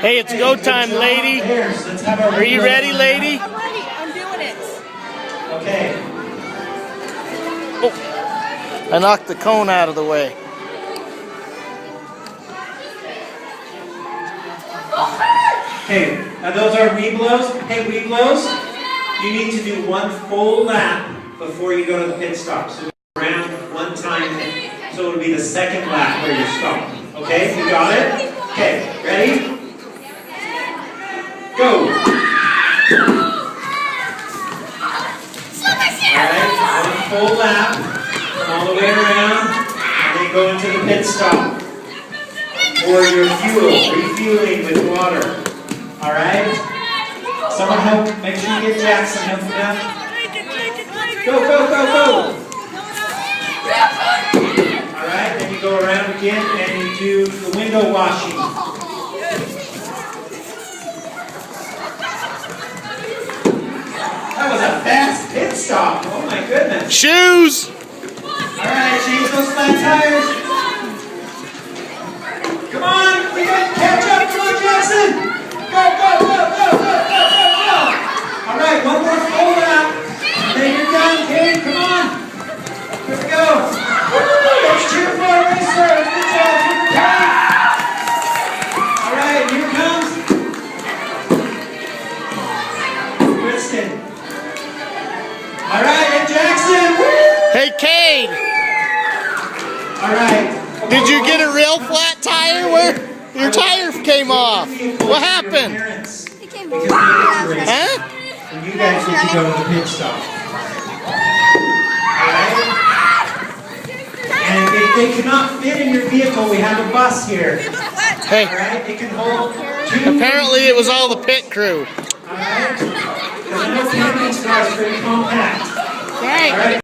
Hey, it's go time, lady. Are you ready, lady? I'm ready. I'm doing it. Okay. Oh, I knocked the cone out of the way. Okay, those are reblows. Hey, reblows, you need to do one full lap before you go to the pit stop. So around one time, so it'll be the second lap where you stop. Okay, you got it? Okay, ready? Go! Alright, one full lap, all the way around, and then go into the pit stop. Or your fuel, refueling with water. Alright? Someone help, make sure you get Jackson, help him out. Go, go, go, go! Alright, then you go around again and you do the window washing. That was a fast pit stop, oh my goodness. Shoes! Alright, change those flat tires. Come on, we got to catch up, come on Jackson! Go, go, go, go, go, go, go, go! Alright, one more full lap. Then you're done, Kate, come on! Here we go! Let's cheer for our racer! Good job, Super Kate! Alright, here comes Kristen. Alright, and Jackson! Hey, Cade! Alright. Did you get a real flat tire? Where your tire came off? What happened? It came Because off. Huh? and you guys need to go to the pit stop. Alright? And if they cannot fit in your vehicle, we have a bus here. Hey, Alright? It can hold two. apparently it was all the pit crew. Alright? Because I know camping cars are pretty compact. Right. Alright?